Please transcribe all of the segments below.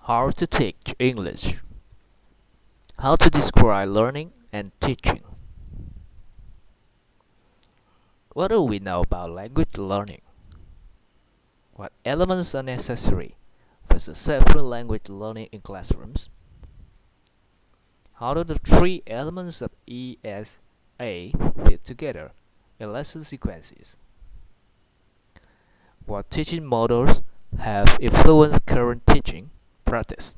How to teach English. How to describe learning and teaching. What do we know about language learning? What elements are necessary for successful language learning in classrooms? How do the three elements of ESA fit together in lesson sequences? What teaching models have influenced current teaching practice?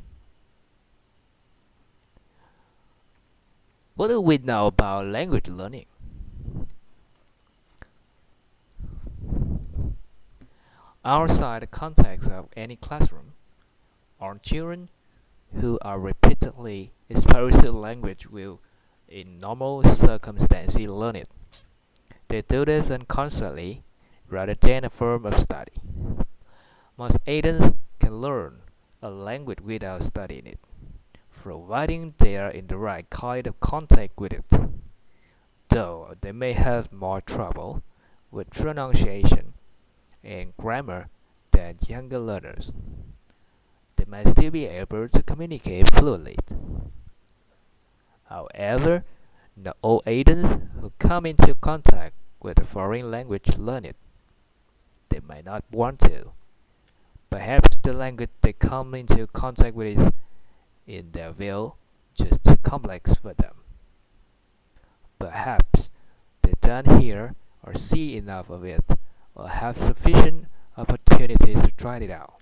What do we know about language learning? Outside the context of any classroom, our children who are repeatedly exposed to language will, in normal circumstances, learn it. They do this unconsciously rather than a form of study. Most adults can learn a language without studying it, providing they are in the right kind of contact with it, though they may have more trouble with pronunciation and grammar than younger learners. They may still be able to communicate fluently. However, not all adults who come into contact with a foreign language learn it. They may not want to. Perhaps the language they come into contact with is, in their view, just too complex for them. Perhaps they don't hear or see enough of it or have sufficient opportunities to try it out.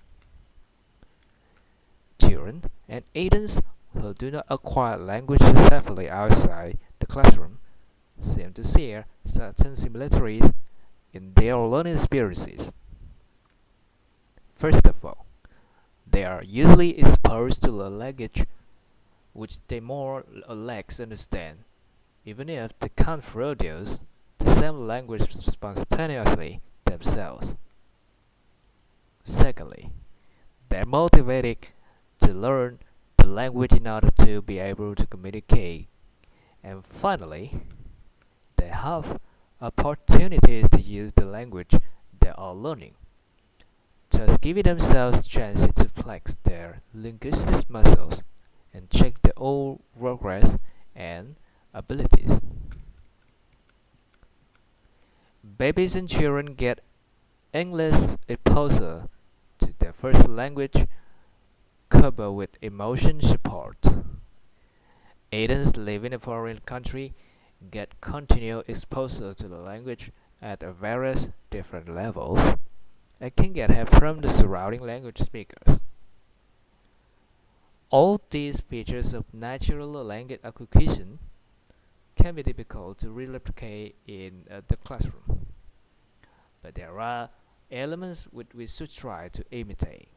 Children and adults who do not acquire language successfully outside the classroom seem to share certain similarities in their learning experiences. First of all, they are usually exposed to a language which they more or less understand, even if they can't produce the same language spontaneously themselves. Secondly, they are motivated to learn the language in order to be able to communicate. And finally, they have opportunities to use the language they are learning, thus giving themselves chances to flex their linguistic muscles and check their own progress and abilities. Babies and children get English exposure to their first language coupled with emotion support. Adults living in a foreign country get continual exposure to the language at various different levels and can get help from the surrounding language speakers. All these features of natural language acquisition can be difficult to replicate in the classroom, but there are elements which we should try to imitate.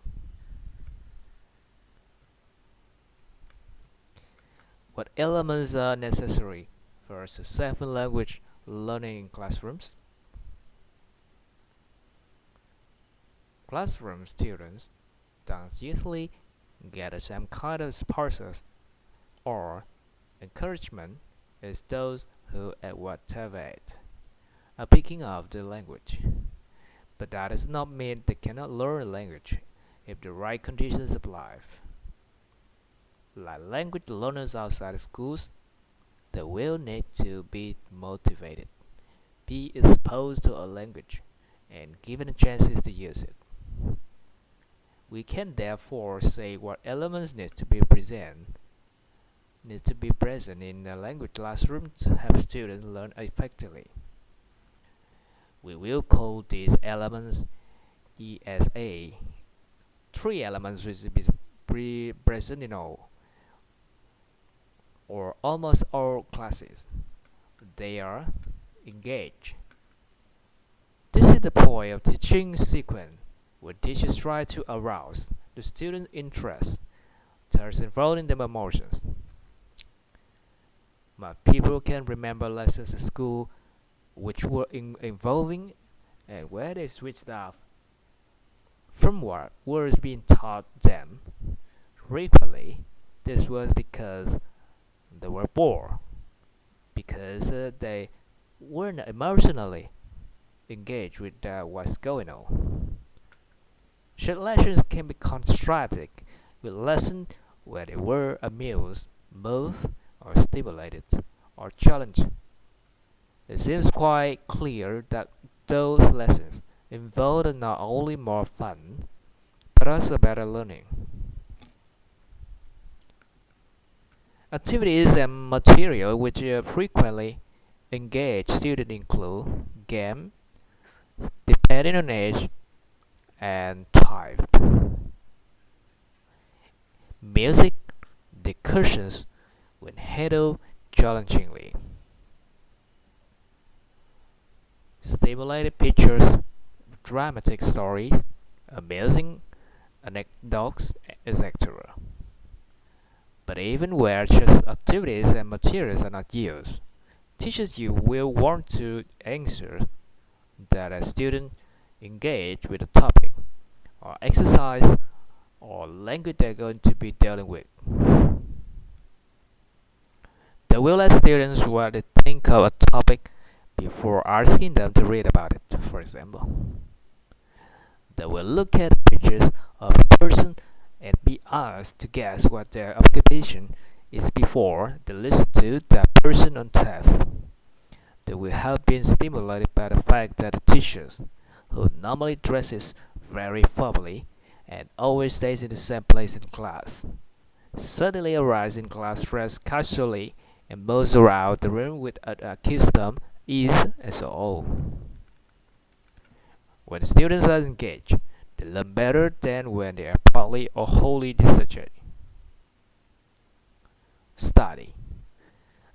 What elements are necessary for successful language learning in classrooms? Classroom students don't usually get some kind of exposure or encouragement as those who at whatever age are picking up the language. But that does not mean they cannot learn language if the right conditions apply. Like language learners outside schools, they will need to be motivated, be exposed to a language, and given chances to use it. We can therefore say what elements need to be present in a language classroom to help students learn effectively. We will call these elements ESA. Three elements will be present in all or almost all classes. They are engage. This is the point of teaching sequence where teachers try to arouse the student's interest, thus involving their emotions. But people can remember lessons at school which were involving and where they switched off from what was being taught them. Frequently, this was because they were bored, because they weren't emotionally engaged with what's going on. Short lessons can be constructed with lessons where they were amused, moved, or stimulated, or challenged. It seems quite clear that those lessons involved not only more fun, but also better learning. Activities and material which frequently engage students include game, depending on age and type, music, discussions when handled challengingly, stimulated pictures, dramatic stories, amusing anecdotes, etc. But even where such activities and materials are not used, teachers you will want to ensure that a student engage with the topic or exercise or language they're going to be dealing with. They will let students what they think of a topic before asking them to read about it, for example. They will look at pictures of a person and be asked to guess what their occupation is before they listen to that person on tape. They will have been stimulated by the fact that the teachers, who normally dresses very formally and always stays in the same place in class, suddenly arrives in class dressed casually and moves around the room with an accustomed ease and so on. When students are engaged, they learn better than when they are partly or wholly distracted. Study.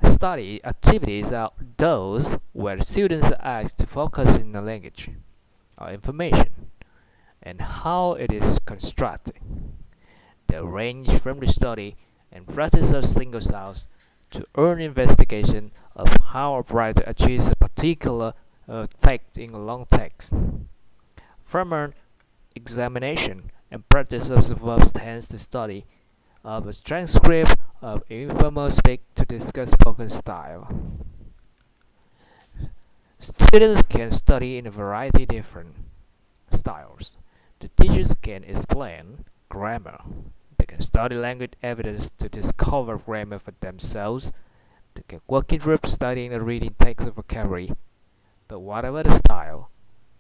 Study activities are those where students are asked to focus on the language or information and how it is constructed. They range from the study and practice of single sounds to earn investigation of how a writer achieves a particular fact in a long text. From an examination and practice of the verb tense to study of a transcript of informal speak to discuss spoken style. Students can study in a variety of different styles. The teachers can explain grammar. They can study language evidence to discover grammar for themselves. They can work in groups studying and reading text of vocabulary. But whatever the style,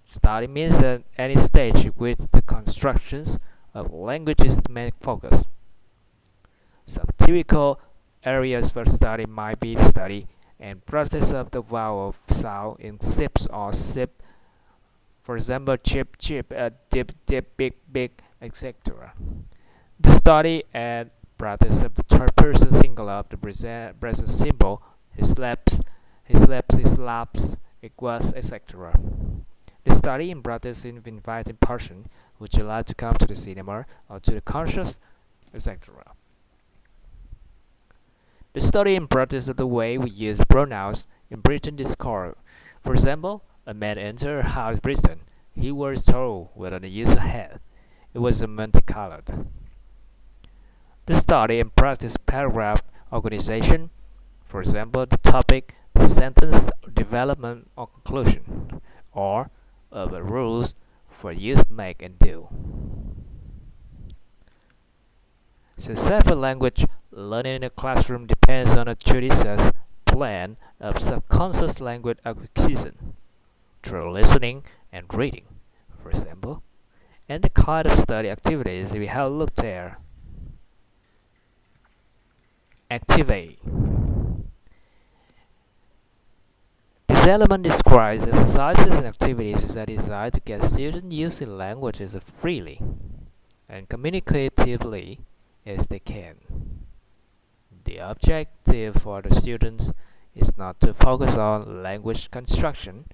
study means at any stage with the constructions of language is the main focus. Some typical areas for study might be the study and practice of the vowel sound in sips or sip, for example, chip, chip, dip, dip, big, big, etc. The study and practice of the third person singular of the present symbol, he slaps, he slaps, equals, etc. The study and practice in inviting person, would you like to come to the cinema or to the concert, etc. The study and practice of the way we use pronouns in Britain discourse. For example, a man entered a house in Britain. He was told whether the user had. It was a multicolored. The study and practice paragraph organization. For example, the topic, the sentence development or conclusion, or the rules for use, make, and do. Successful language learning in a classroom depends on a judicious plan of subconscious language acquisition through listening and reading, for example, and the kind of study activities we have looked at. Activate. This element describes exercises and activities that are designed to get students using languages freely and communicatively as they can. The objective for the students is not to focus on language construction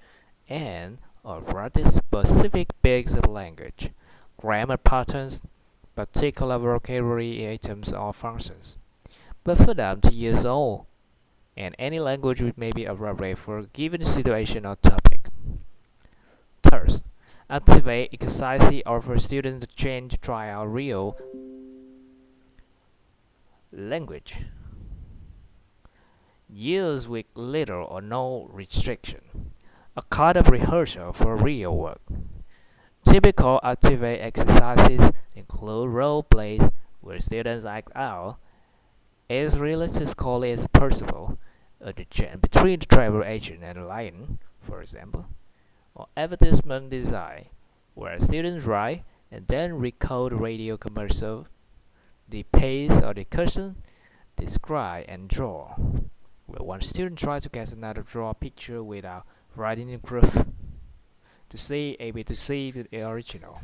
and or practice specific bits of language, grammar patterns, particular vocabulary items or functions, but for them to use all and any language which may be appropriate for a given situation or topic. Third, activate exercises offer students the chance to try out real language. Use with little or no restriction. A kind of rehearsal for real work. Typical activate exercises include role plays where students act out, is realistically as possible the chain between the travel agent and the client, for example, or advertisement design, where students write and then recode radio commercial, the pace or the cushion, describe and draw. Where one student tries to get another draw a picture without writing in proof to see able to see the original.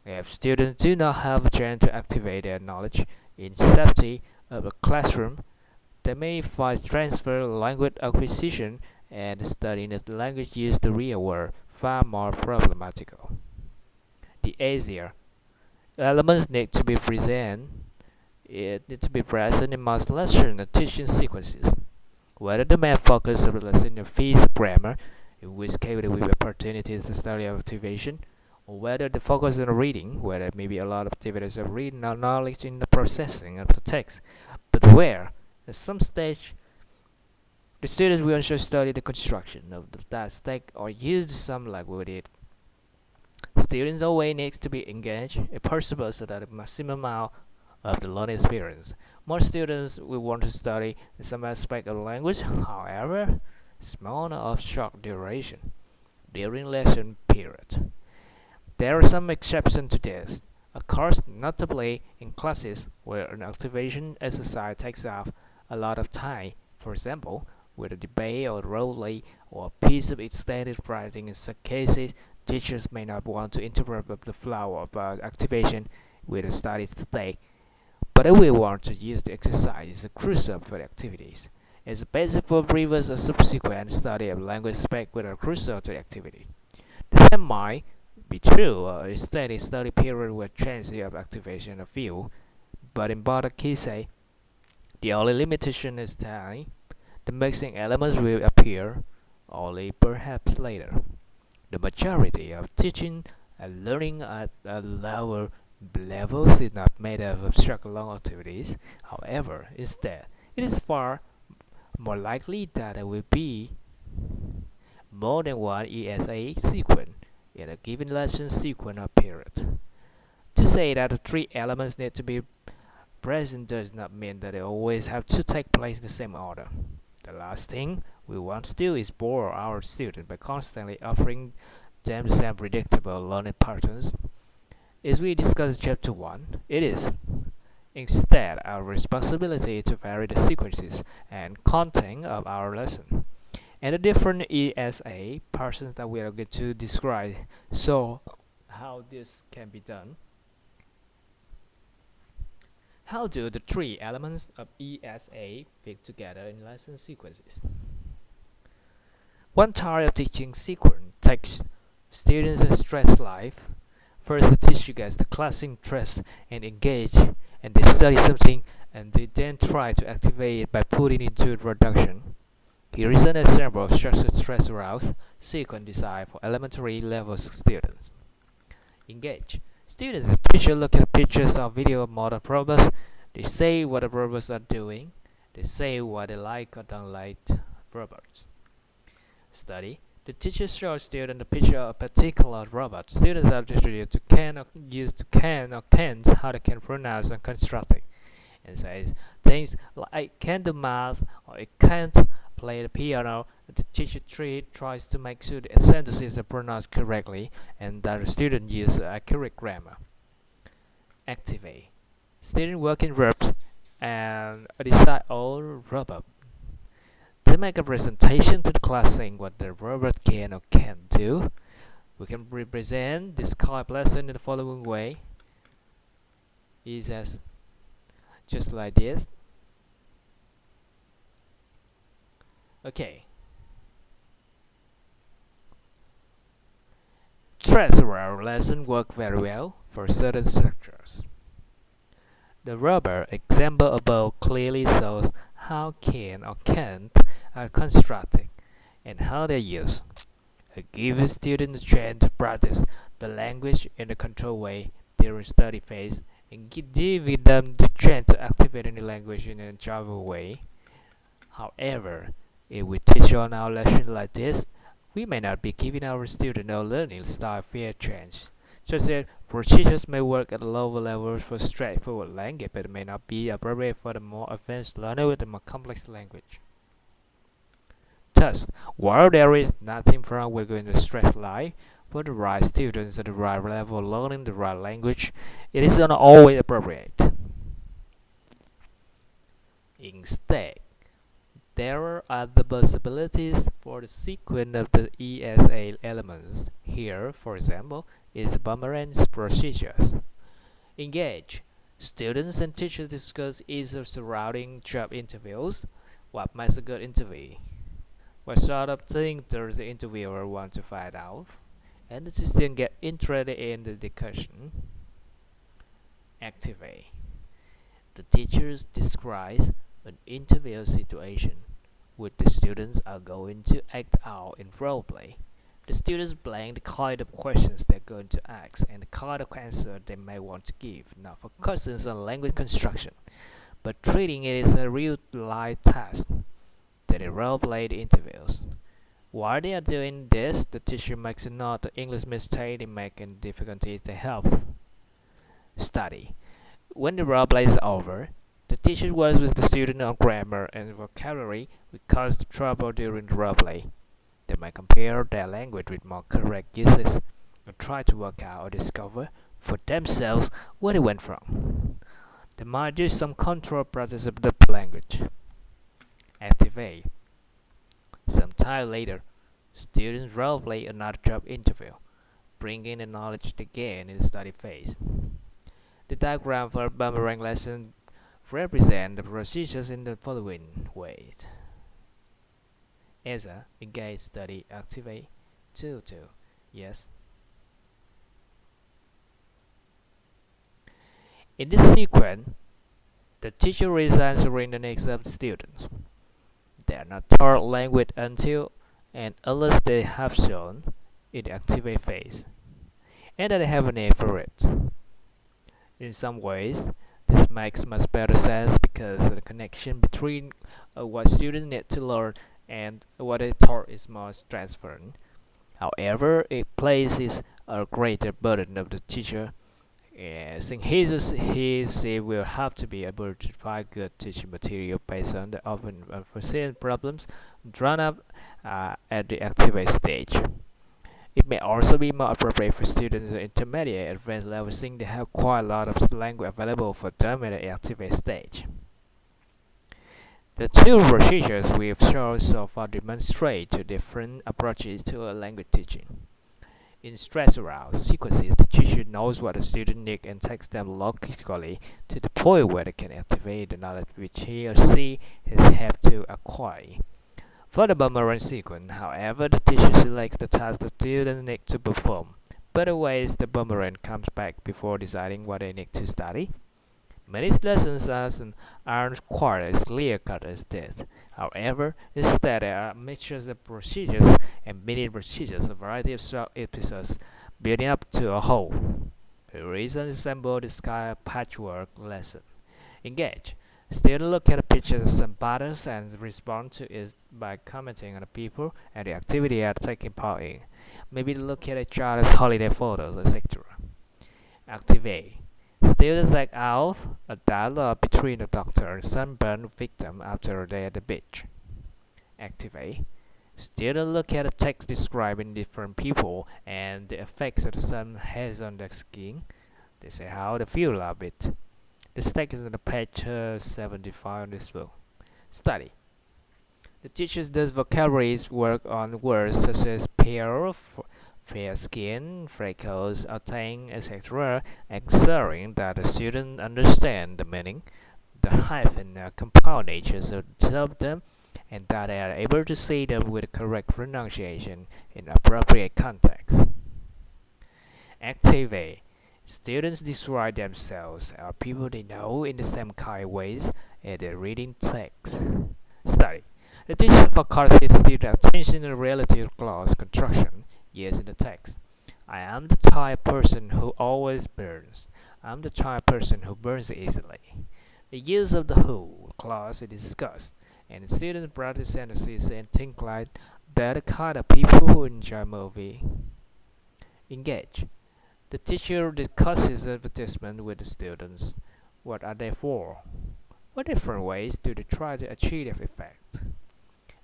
If students do not have a chance to activate their knowledge in safety of a classroom, they may find transfer language acquisition and studying the language used in the real world far more problematical. The easier elements need to be present. It needs to be present in most lesson and teaching sequences. Whether the main focus of the lesson is grammar, in which case there will be opportunities to study activation, or whether the focus on reading, where there may be a lot of activities of reading or knowledge in the processing of the text, but where, at some stage, the students will also study the construction of that text or use some language with it. Students always need to be engaged, if possible, so that the maximum amount of the learning experience. Most students will want to study some aspect of the language, however, small of short duration during lesson period. There are some exceptions to this. Of course, notably in classes where an activation exercise takes up a lot of time, for example, with a debate or role play or a piece of extended writing. In some cases, teachers may not want to interrupt the flow of activation with a study state, but we want to use the exercise as crucial for the activities. As a basis for previous or subsequent study of language aspects which are crucial to the activity. The same might be true of a steady study period with chances of activation of few, but in both cases, the only limitation is time. The mixing elements will appear only perhaps later. The majority of teaching and learning at lower levels is not made up of short long activities. However, instead, it is far more likely that there will be more than one ESA sequence in a given lesson sequence or period. To say that the three elements need to be present does not mean that they always have to take place in the same order. The last thing we want to do is bore our students by constantly offering them the same predictable learning patterns. As we discussed in Chapter 1, it is instead our responsibility to vary the sequences and content of our lesson and the different ESA patterns that we are going to describe. So, how this can be done? How do the three elements of ESA fit together in lesson sequences? One type of teaching sequence takes students in stress life. First, the teacher gets the class interest and engage, and they study something, and they then try to activate it by putting it into production. Here is an example of structured stress aroused sequence design for elementary level students. Engage. Students and teacher look at pictures or video of modern robots. They say what the robots are doing. They say what they like or don't like robots. Study. The teacher shows students a picture of a particular robot. Students are introduced to can or use to can or can't, how they can pronounce and construct it. And says things like it can do math or it can't play the piano. The teacher tries to make sure the sentences are pronounced correctly and that the student uses accurate grammar. Activate. Students work in groups and decide all robot. They make a presentation to the class saying what the robot can or can't do. We can represent this Skype lesson in the following way. Is as just like this. Okay. Transfer lesson work very well for certain structures. The rubber example above clearly shows how can or can't are constructed and how they're used. It gives students a chance to practice the language in a controlled way during study phase and giving them the chance to activate the language in a enjoyable way. However, if we teach on our lesson like this, we may not be giving our students a learning style fair chance Such as procedures may work at lower levels for straightforward language, but may not be appropriate for the more advanced learner with a more complex language. Thus, while there is nothing wrong with going to stress line for the right students at the right level learning the right language, it is not always appropriate. Instead, there are other possibilities for the sequence of the ESA elements. Here, for example, is the boomerang procedures. Engage. Students and teachers discuss issues surrounding job interviews. What makes a good interview? What sort of thing does the interviewer want to find out? And the student get interested in the discussion. Activate. The teachers describes an interview situation which the students are going to act out in role play. The students blank the kind of questions they're going to ask and the kind of answer they may want to give, not for questions on language construction, but treating it as a real-life task that they role-play the interviews. While they are doing this, the teacher makes a note of the English mistake they make and difficulties they have. Study. When the role play is over, the teacher works with the student on grammar and vocabulary which caused trouble during the role play. They may compare their language with more correct uses and try to work out or discover for themselves where they went wrong. They might do some control practice of the language. Activate. Some time later, students role-play another job interview, bringing the knowledge they gain in the study phase. The diagram for a boomerang lesson represents the procedures in the following ways. ESA, engage, study, activate, 2, 2. Yes. In this sequence, the teacher is answering the needs of the students. They are not taught language until and unless they have shown in the activate phase, and that they have a need for it. In some ways, this makes much better sense because the connection between what students need to learn and what they taught is more transparent. However, it places a greater burden on the teacher, since he will have to be able to provide good teaching material based on the often unforeseen problems drawn up at the activate stage. It may also be more appropriate for students at intermediate and advanced level since they have quite a lot of language available for them at the activate stage. The two procedures we've shown so far demonstrate two different approaches to language teaching. In stress-aroused sequences, the teacher knows what the student needs and takes them logically to the point where they can activate the knowledge which he or she has had to acquire. For the boomerang sequence, however, the teacher selects the task the student needs to perform, but always the boomerang comes back before deciding what they need to study. Many lessons aren't quite as clear-cut as this. However, instead there are mixtures of procedures and mini procedures, a variety of short episodes building up to a whole. Here is an example of kind of patchwork lesson. Engage. Students look at the pictures of some patterns and respond to it by commenting on the people and the activity they are taking part in. Maybe look at each other's holiday photos, etc. Activate. Students act out a dialogue between the doctor and sunburned victim after a day at the beach. Activate. Students look at the text describing different people and the effects that the sun has on their skin. They say how they feel of it. This text is on the page 75 on this book. Study. The teacher does vocabulary work on words such as pale, fair skin, freckles, tan, etc., ensuring that the student understand the meaning, the hyphen compound natures of them, and that they are able to say them with correct pronunciation in appropriate context. Activate. Students describe themselves as people they know in the same kind of ways as they're reading text. Study. The teacher focuses the student attention to the relative clause construction used in the text. I am the type of person who always burns. I'm the type of person who burns easily. The use of the who clause is discussed, and students practice sentences and think like they're the kind of people who enjoy movie. Engage. The teacher discusses advertisements with the students. What are they for? What different ways do they try to achieve their effect?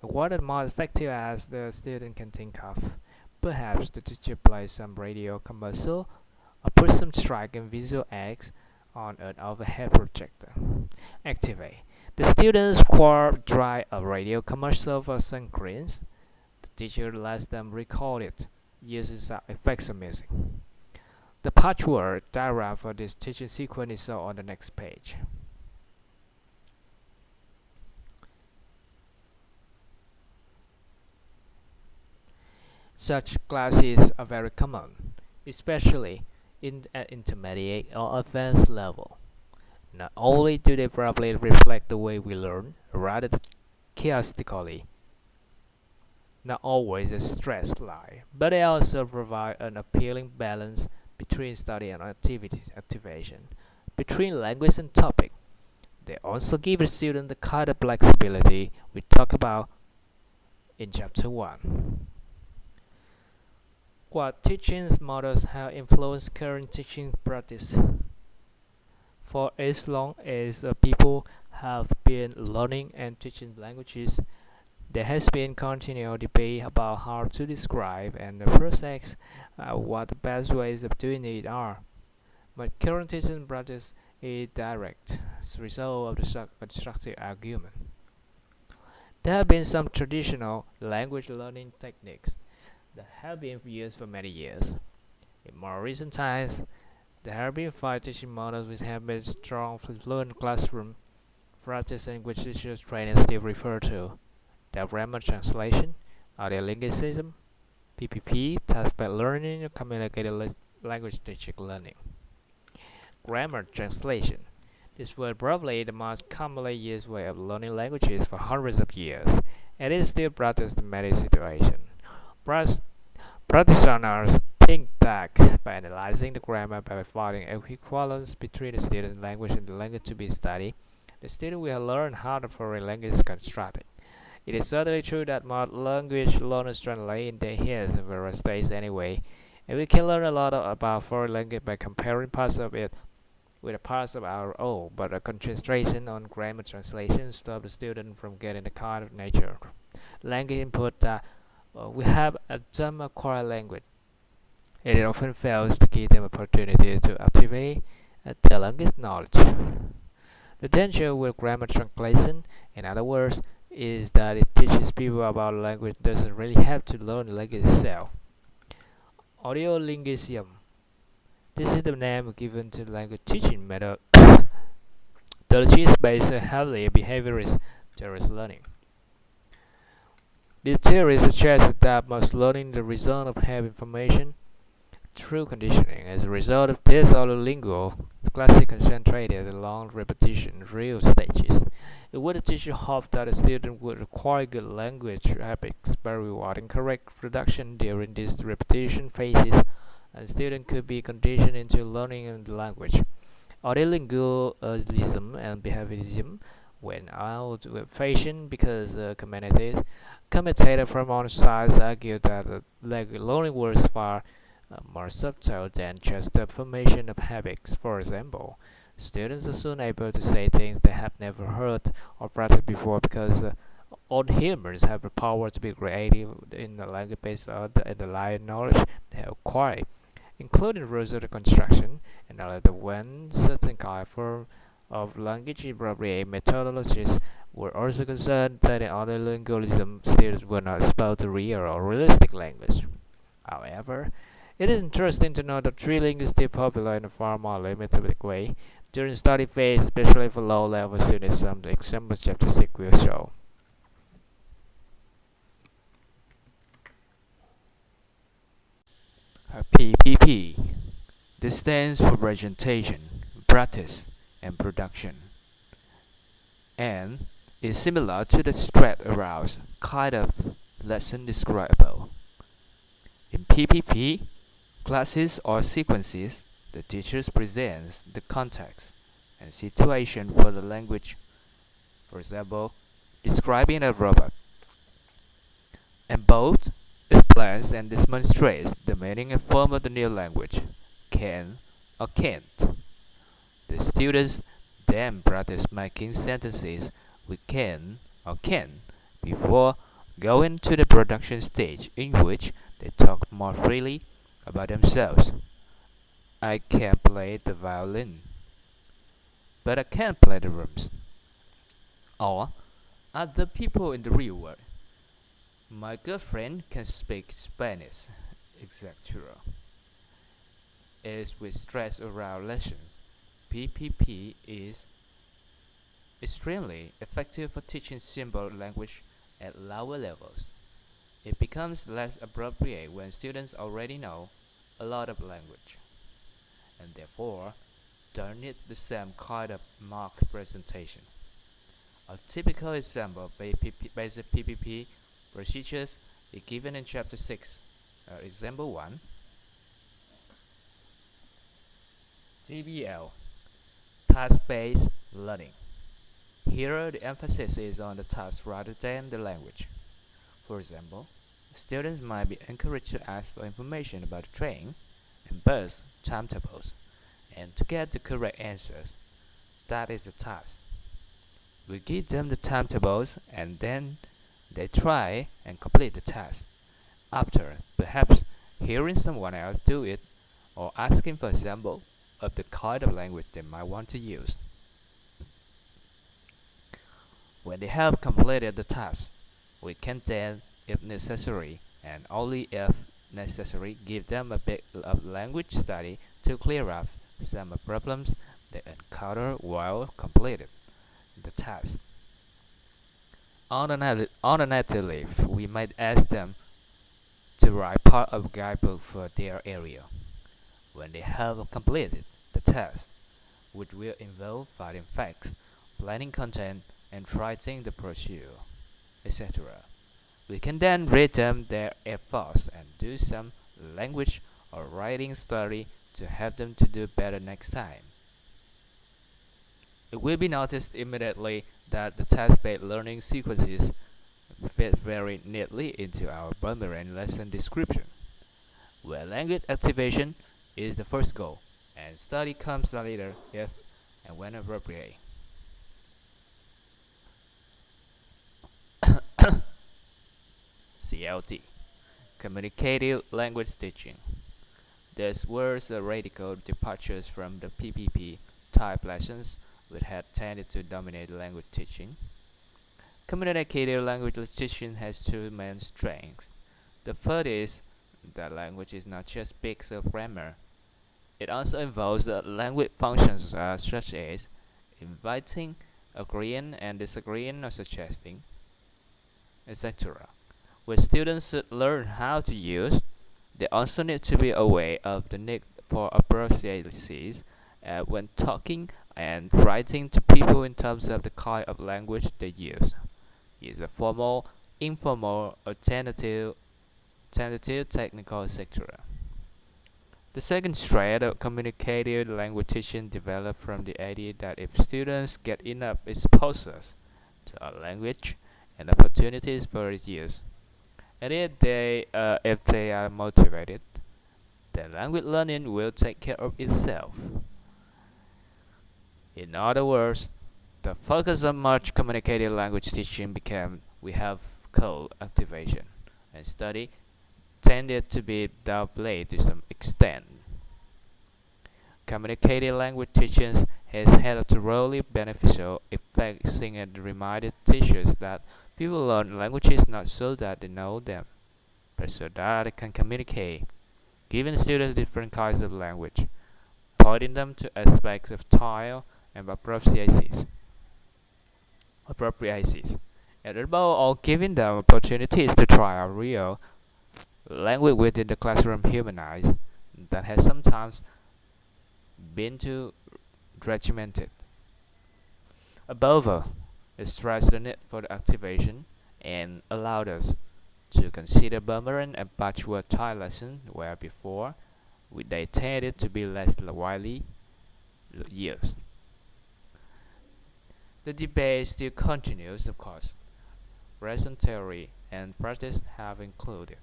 What are more effective as the student can think of? Perhaps the teacher plays some radio commercial or puts some striking visual aids on an overhead projector. Activate. The students try a radio commercial for sunscreens. The teacher lets them record it using sound effects or music. The patchwork diagram for this teaching sequence is shown on the next page. Such classes are very common, especially at intermediate or advanced level. Not only do they probably reflect the way we learn, rather chaotically, not always a stressed life, but they also provide an appealing balance between study and activation, between language and topic. They also give the student the kind of flexibility we talk about in chapter 1. What teaching models have influenced current teaching practice? For as long as people have been learning and teaching languages, there has been continual debate about how to describe and process what the best ways of doing it are. But current teaching practice is direct as a result of the constructive argument. There have been some traditional language learning techniques that have been used for many years. In more recent times, there have been 5 teaching models which have been strong for fluent classroom practice and which teachers training still refer to. Grammar translation, audio linguisticism, PPP, task-based learning, and communicated language teaching learning. Grammar translation. This was probably the most commonly used way of learning languages for hundreds of years, and it is still practiced in many situations. Practitioners think back by analyzing the grammar by finding equivalence between the student's language and the language to be studied. The student will learn how the foreign language is constructed. It is certainly true that most language learners translate in their heads in various states anyway, and we can learn a lot about foreign language by comparing parts of it with parts of our own, but a concentration on grammar translation stops the student from getting the kind of nature language input that we have a dumb acquired language. It often fails to give them opportunities to activate their language knowledge. The danger with grammar translation, in other words, is that it teaches people about language doesn't really have to learn the language itself. Audiolinguism. This is the name given to the language teaching method that is based heavily on behaviorist theorist learning. This theory suggests that most learning is the result of having information through conditioning. As a result of this, audiolingual classic concentrated along repetition real stages. It would teach you hope that a student would acquire good language habits by rewarding correct production during these repetition phases, and student could be conditioned into learning the language. Audiolingualism and behaviorism went out with fashion because commentators from all sides argued that learning was far more subtle than just the formation of habits. For example, students are soon able to say things they have never heard or practiced before because all humans have the power to be creative in the language based on the underlying knowledge they have acquired, including rules of the construction and other when certain kind of language appropriate methodologies were also concerned that in other lingualism students were not exposed to real or realistic language. However, it is interesting to note that trilingualism is still popular in a far more limited way during study phase, especially for low-level students. Some examples chapter 6 will show. PPP. This stands for presentation, practice, and production, and is similar to the straight aroused kind of lesson describable. In PPP, classes or sequences, the teacher presents the context and situation for the language. For example, describing a robot. And both explains and demonstrates the meaning and form of the new language. can or can't. The students then practice making sentences with can or can before going to the production stage, in which they talk more freely about themselves. I can play the violin, but I can't play the drums. Or other people in the real world. My girlfriend can speak Spanish, etc. As we stress around lessons, PPP is extremely effective for teaching simple language at lower levels. It becomes less appropriate when students already know a lot of language, and therefore don't need the same kind of mock presentation. A typical example of basic PPP procedures is given in Chapter 6. Example 1. TBL, Task-Based Learning. Here the emphasis is on the task rather than the language. For example, students might be encouraged to ask for information about the train and bus timetables, and to get the correct answers. That is the task. We give them the timetables and then they try and complete the task. After, perhaps hearing someone else do it or asking for example of the kind of language they might want to use. When they have completed the task, we can then, if necessary, and only if necessary, give them a bit of language study to clear up some problems they encounter while completing the task. Alternatively, we might ask them to write part of a guidebook for their area. When they have completed the task, which will involve finding facts, planning content, and writing the brochure, etc., we can then rate them their efforts and do some language or writing study to help them to do better next time. It will be noticed immediately that the task-based learning sequences fit very neatly into our Boomerang lesson description, where language activation is the first goal, and study comes later if and when appropriate. CLT, Communicative Language Teaching. These were the radical departures from the PPP type lessons which had tended to dominate language teaching. Communicative language teaching has two main strengths. The first is that language is not just bits of grammar. It also involves language functions such as inviting, agreeing and disagreeing or suggesting, etc. When students should learn how to use, they also need to be aware of the need for appropriacies when talking and writing to people in terms of the kind of language they use. Is a formal, informal, alternative, technical, etc. The second strand of communicative language teaching developed from the idea that if students get enough exposure to a language and opportunities for its use, and if they are motivated, then language learning will take care of itself. In other words, the focus of much communicative language teaching became we have called activation, and study tended to be downplayed to some extent. Communicative language teaching has had a thoroughly beneficial effect, seeing it reminded teachers that people learn languages not so that they know them, but so that they can communicate, giving students different kinds of language, pointing them to aspects of style and appropriacies, and above all giving them opportunities to try out real language within the classroom humanized that has sometimes been too regimented. Above all, it stressed the need for the activation and allowed us to consider Boomerang and patchwork tie lessons where before they tended to be less widely used. The debate still continues, of course. Recent theory and practice have included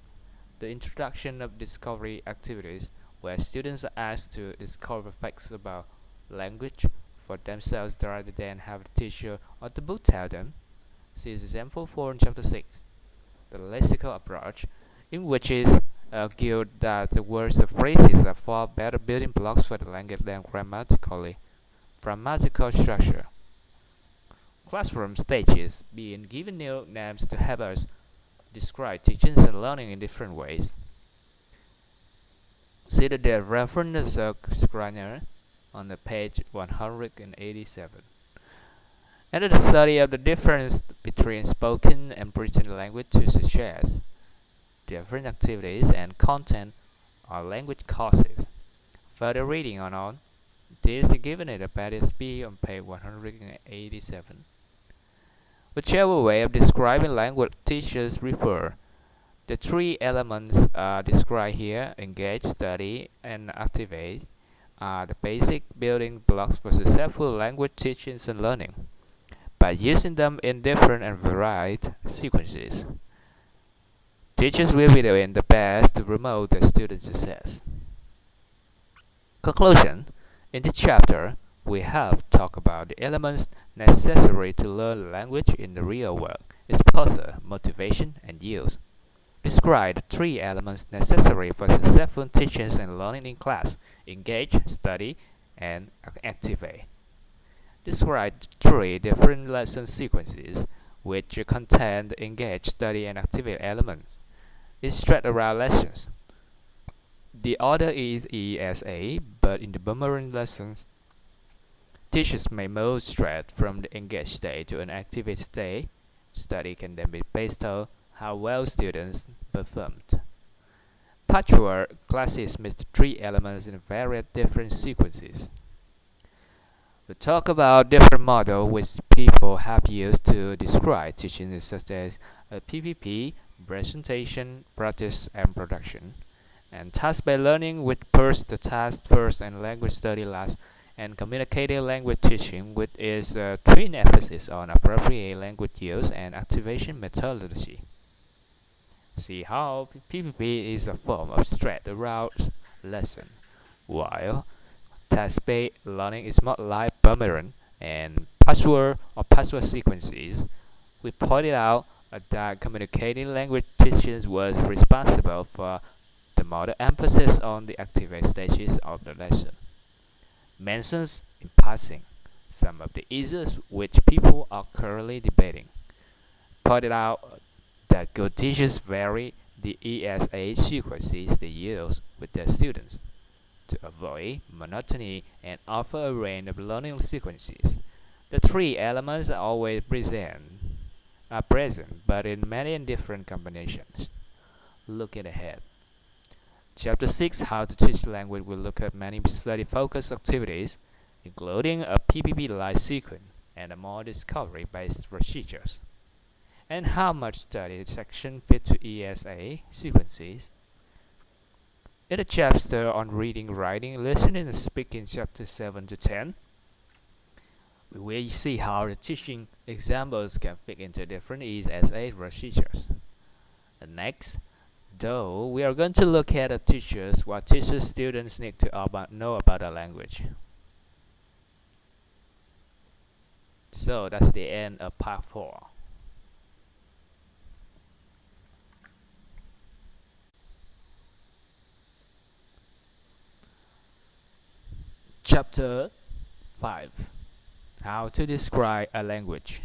the introduction of discovery activities where students are asked to discover facts about language for themselves rather than have the teacher or the book tell them. See example 4 in chapter 6. The lexical approach, in which is argued that the words of phrases are far better building blocks for the language than grammatical structure. Classroom stages being given new names to help us describe teaching and learning in different ways. See the reference Schreiner on the page 187. And the study of the difference between spoken and written language to suggest different activities and content or language courses. Further reading on this is given in the appendix B on page 187. Whichever way of describing language teachers prefer, the three elements described here, engage, study, and activate, are the basic building blocks for successful language teaching and learning. By using them in different and varied sequences, teachers will be doing the best to promote the student success. Conclusion. In this chapter, we have talked about the elements necessary to learn language in the real world: exposure, motivation, and use. Describe the three elements necessary for successful teaching and learning in class: engage, study, and activate. Describe three different lesson sequences which contain the engage, study, and activate elements. Instruct around lessons. The order is ESA, but in the boomerang lessons, teachers may move straight from the engaged state to an activate state. Study can then be based on how well students performed. Patchwork classes mix three elements in various different sequences. We talk about different models which people have used to describe teaching, such as PPP, presentation, practice, and production, and task-based learning, which puts the task first and language study last, and communicative language teaching, which is twin emphasis on appropriate language use and activation methodology. See how PPP is a form of straight-around lesson, while task-based learning is more like boomerang and patchwork or patchwork sequences. We pointed out that communicating language teaching was responsible for the more emphasis on the activate stages of the lesson. Mentions in passing some of the issues which people are currently debating. Pointed out that good teachers vary the ESA sequences they use with their students to avoid monotony and offer a range of learning sequences. The three elements are always present, but in many and different combinations. Looking ahead. Chapter 6, How to Teach Language, will look at many study-focused activities, including a PPP-like sequence and a more discovery-based procedures, and how much study section fit to ESA sequences. In the chapter on reading, writing, listening, and speaking, chapter 7 to 10, we will see how the teaching examples can fit into different ESA procedures. And next, though, we are going to look at the teachers, what teachers students need to know about the language. So that's the end of part 4. Chapter 5. How to describe a language.